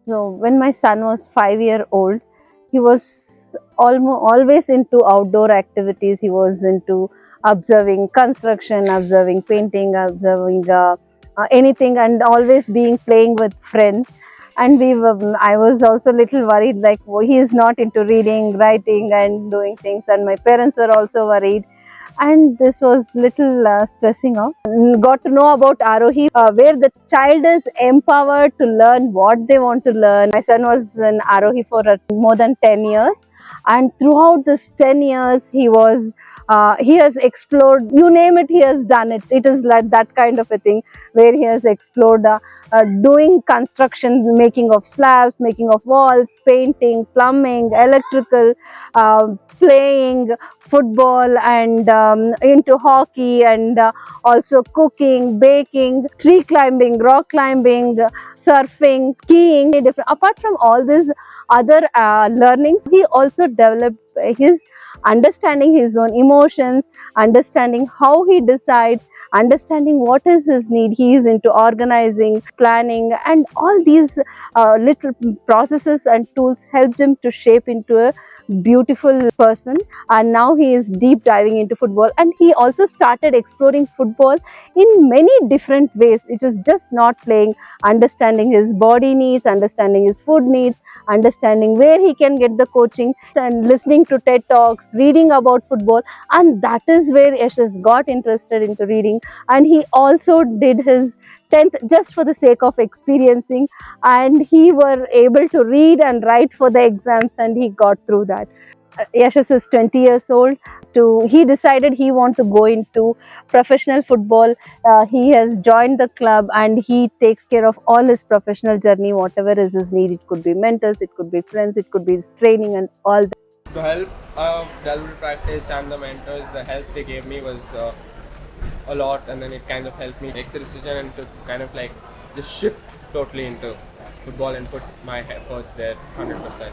So when my son was 5 year old, he was almost always into outdoor activities. He was into observing construction, observing painting, observing anything, and always being playing with friends. And I was also little worried, like, oh, he is not into reading, writing, and doing things. And my parents were also worried, and this was little stressing out. Got to know about Arohi, where the child is empowered to learn what they want to learn. My son was in Arohi for more than 10 years, and throughout this 10 years he has explored, you name it, he has done it. It is like that kind of a thing where he has explored doing construction, making of slabs, making of walls, painting, plumbing, electrical, playing football, and into hockey, and also cooking, baking, tree climbing, rock climbing, surfing, skiing. Different. Apart from all these other learnings, he also developed his understanding his own emotions, understanding how he decides, understanding what is his need. He is into organizing, planning, and all these little processes and tools helped him to shape into a beautiful person. And now he is deep diving into football, and he also started exploring football in many different ways. It is just not playing, understanding his body needs, understanding his food needs, understanding where he can get the coaching, and listening to TED talks, reading about football. And that is where Yashas got interested into reading, and he also did his 10th just for the sake of experiencing, and he were able to read and write for the exams, and he got through that. Yashas is 20 years old. He decided he want to go into professional football. He has joined the club, and he takes care of all his professional journey, whatever is his need. It could be mentors, it could be friends, it could be his training, and all that. The help of Delaware practice and the mentors, the help they gave me was a lot, and then it kind of helped me make the decision and to kind of like just shift totally into football and put my efforts there 100%.